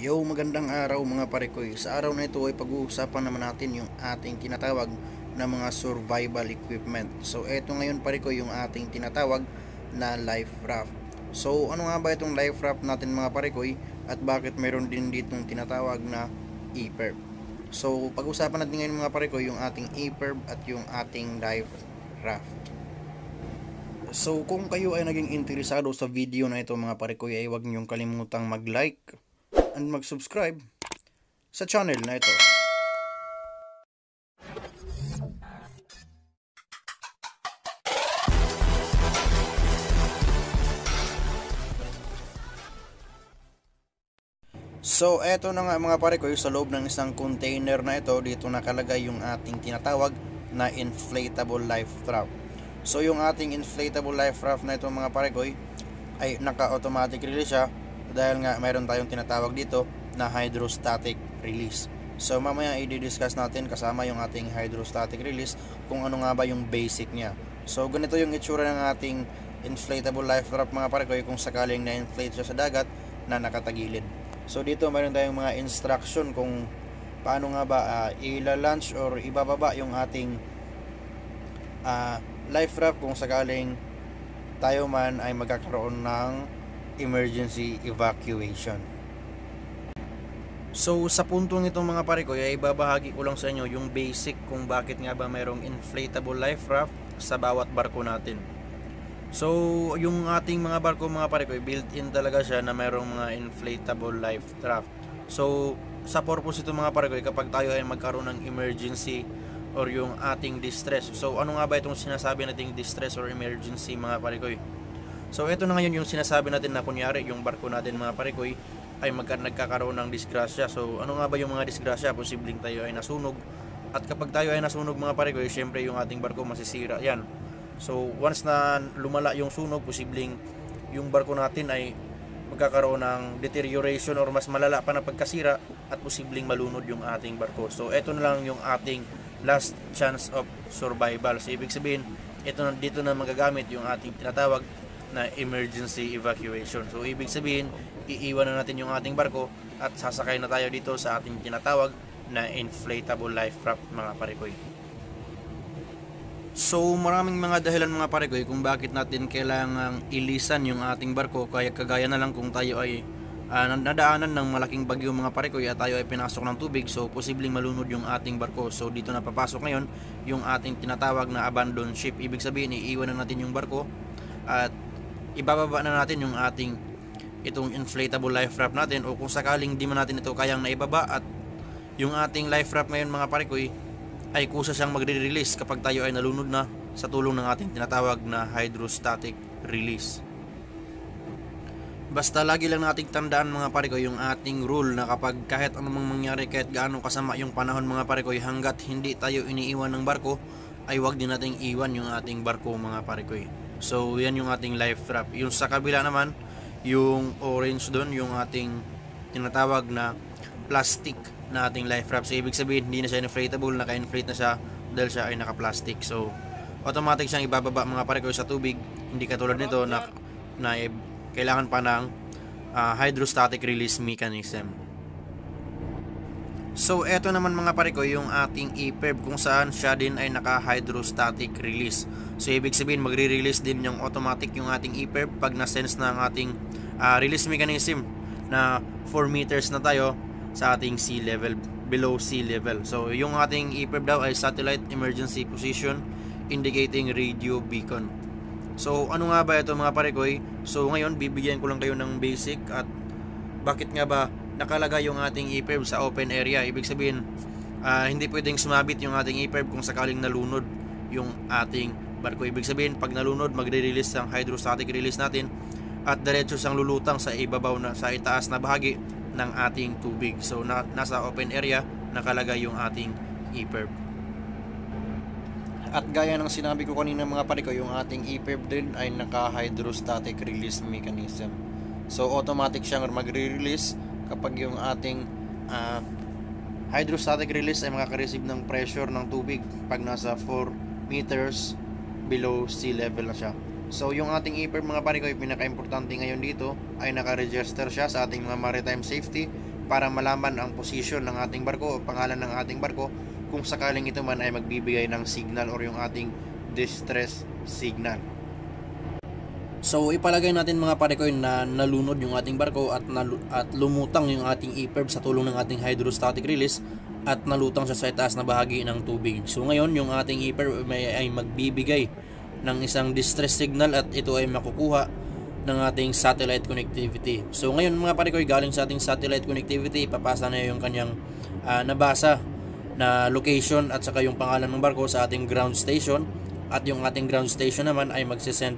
Yo, magandang araw mga parekoy. Sa araw na ito ay pag-uusapan naman natin yung ating tinatawag na mga survival equipment. So, eto ngayon parekoy yung ating tinatawag na life raft. So, ano nga ba itong life raft natin mga parekoy at bakit mayroon din ditong tinatawag na EPIRB? So, pag-usapan natin ngayon mga parekoy yung ating EPIRB at yung ating life raft. So, kung kayo ay naging interesado sa video na ito mga parekoy ay huwag niyong kalimutang mag-like and mag-subscribe sa channel na ito. So, eto na nga mga pare ko, sa loob ng isang container na ito, dito nakalagay yung ating tinatawag na inflatable life raft. So, yung ating inflatable life raft na ito mga pare ko ay naka-automatic release siya dahil nga mayroon tayong tinatawag dito na hydrostatic release. So, mamaya i-discuss natin kasama yung ating hydrostatic release kung ano nga ba yung basic niya. So, ganito yung itsura ng ating inflatable life raft mga pare ko kung sakaling na-inflate siya sa dagat na nakatagilid. So dito mayroon tayong mga instruction kung paano nga ba ila-launch or ibababa yung ating life raft kung sakaling tayo man ay magkakaroon ng emergency evacuation. So sa puntong itong mga pare ko ay ibabahagi ko lang sa inyo yung basic kung bakit nga ba mayroong inflatable life raft sa bawat barko natin. So, yung ating mga barko mga pare ko, built-in talaga siya na mayroong mga inflatable life raft. So, sa purpose ito mga pare ko, kapag tayo ay magkaroon ng emergency or yung ating distress. So, ano nga ba itong sinasabi nating distress or emergency mga pare ko? So, ito na ngayon yung sinasabi natin na kunyari yung barko natin mga pare ko ay nagkakaroon ng disgrasya. So, ano nga ba yung mga disgrasya? Posibleng tayo ay nasunog. At kapag tayo ay nasunog mga pare ko, syempre yung ating barko masisira. Yan. So once na lumala yung sunog, posibleng yung barko natin ay magkakaroon ng deterioration or mas malala pa na pagkasira at posibleng malunod yung ating barko. So ito na lang yung ating last chance of survival. So ibig sabihin, dito na magagamit yung ating tinatawag na emergency evacuation. So ibig sabihin, iiwan na natin yung ating barko at sasakay na tayo dito sa ating tinatawag na inflatable life raft mga parekoy. So maraming mga dahilan mga parekoy kung bakit natin kailangang ilisan yung ating barko, kaya kagaya na lang kung tayo ay nadaanan ng malaking bagyo mga parekoy at tayo ay pinasok ng tubig, so posibleng malunod yung ating barko. So dito na papasok ngayon yung ating tinatawag na abandoned ship. Ibig sabihin iiwan na natin yung barko at ibababa na natin yung ating itong inflatable life raft natin, o kung sakaling di man natin ito kayang naibaba at yung ating life raft ngayon mga parekoy ay kusa siyang magre-release kapag tayo ay nalunod na sa tulong ng ating tinatawag na hydrostatic release. Basta lagi lang nating tandaan mga pare ko yung ating rule na kapag kahit anumang mangyari, kahit gaano kasama yung panahon mga pare ko, hanggat hindi tayo iniiwan ng barko ay wag din nating iwan yung ating barko mga pare ko. So yan yung ating life raft. Yung sa kabila naman, yung orange doon, yung ating tinatawag na plastic na ating life raft. So ibig sabihin hindi na siya inflatable, naka-inflate na siya dahil siya ay naka-plastic. So automatic siyang ibababa mga pare ko sa tubig, hindi katulad nito na kailangan pa ng hydrostatic release mechanism. So eto naman mga pare ko yung ating EPIRB kung saan siya din ay naka-hydrostatic release. So ibig sabihin magre-release din yung automatic yung ating EPIRB pag na-sense na ang ating release mechanism na 4 meters na tayo sa ating sea level, below sea level. So yung ating EPIRB daw ay Satellite Emergency Position Indicating Radio Beacon. So ano nga ba ito mga parekoy? So ngayon bibigyan ko lang kayo ng basic at bakit nga ba nakalagay yung ating EPIRB sa open area. Ibig sabihin hindi pwedeng sumabit yung ating EPIRB kung sakaling nalunod yung ating barko. Ibig sabihin pag nalunod magre-release ang hydrostatic release natin at diretso siyang lulutang sa ibabaw na sa itaas na bahagi ng ating tubig. So nasa open area nakalagay yung ating EPIRB. At gaya ng sinabi ko kanina mga pare ko, yung ating EPIRB din ay naka-hydrostatic release mechanism. So automatic siyang magre-release kapag yung ating hydrostatic release ay makaka-receive ng pressure ng tubig pag nasa 4 meters below sea level na siya. So yung ating EPIRB mga pare ko, yung pinaka-importante ngayon dito ay naka-register siya sa ating mga maritime safety para malaman ang posisyon ng ating barko o pangalan ng ating barko kung sakaling ito man ay magbibigay ng signal or yung ating distress signal. So ipalagay natin mga parekoy na nalunod yung ating barko at lumutang yung ating EPIRB sa tulong ng ating hydrostatic release at nalutang siya sa itaas na bahagi ng tubig. So ngayon yung ating EPIRB ay magbibigay ng isang distress signal at ito ay makukuha ng ating satellite connectivity. So ngayon mga parekoy, galing sa ating satellite connectivity, papasa na yung kanyang nabasa na location at saka yung pangalan ng barko sa ating ground station, at yung ating ground station naman ay magsisend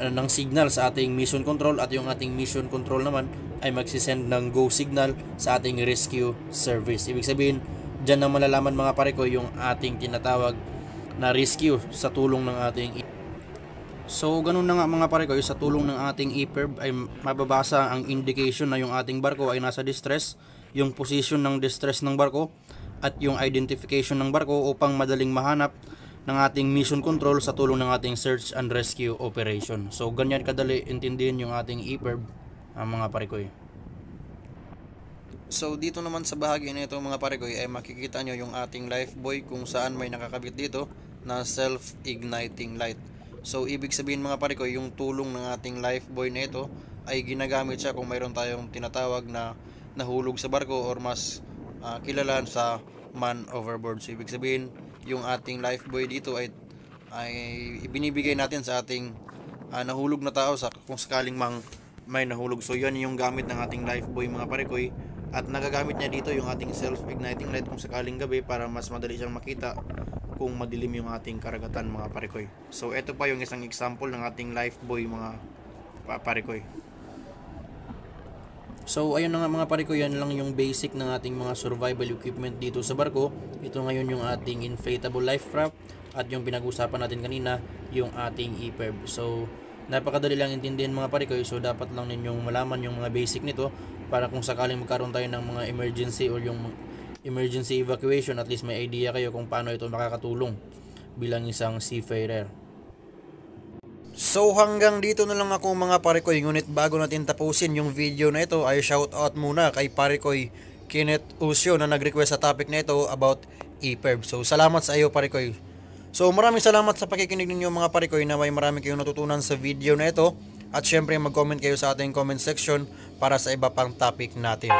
ng signal sa ating mission control, at yung ating mission control naman ay magsisend ng go signal sa ating rescue service. Ibig sabihin, dyan na malalaman mga parekoy yung ating tinatawag na rescue sa tulong ng ating So ganun na nga mga parekoy, sa tulong ng ating EPIRB ay mababasa ang indication na yung ating barko ay nasa distress, yung position ng distress ng barko, at yung identification ng barko upang madaling mahanap ng ating mission control sa tulong ng ating search and rescue operation. So ganyan kadali intindihin yung ating EPIRB mga parekoy. So dito naman sa bahagi na ito mga parekoy ay makikita nyo yung ating lifebuoy kung saan may nakakabit dito na self-igniting light. So ibig sabihin mga parekoy, yung tulong ng ating lifebuoy na ito ay ginagamit siya kung mayroon tayong tinatawag na nahulog sa barko or mas kilala sa man overboard. So ibig sabihin, yung ating lifebuoy dito ay ibinibigay natin sa ating nahulog na tao kung sakaling may nahulog. So yan yung gamit ng ating lifebuoy mga parekoy, at nagagamit niya dito yung ating self-igniting light kung sakaling gabi para mas madali siyang makita kung madilim yung ating karagatan mga parekoy. So ito pa yung isang example ng ating lifebuoy mga parekoy. So ayun na nga mga parekoy, yan lang yung basic ng ating mga survival equipment dito sa barko. Ito ngayon yung ating inflatable life raft, at yung pinag-usapan natin kanina yung ating EPIRB. So napakadali lang intindihin mga parekoy, so dapat lang ninyong malaman yung mga basic nito para kung sakaling magkaroon tayo ng mga emergency or yung emergency evacuation, at least may idea kayo kung paano ito makakatulong bilang isang seafarer. So hanggang dito na lang ako mga parekoy, ngunit bago natin tapusin yung video na ito ay shoutout muna kay parekoy Kenneth Usio na nag-request sa topic na ito about EPIRB. So salamat sa iyo parekoy. So maraming salamat sa pakikinig ninyo mga parekoy, na may marami kayong natutunan sa video na ito, at syempre mag-comment kayo sa ating comment section para sa iba pang topic natin.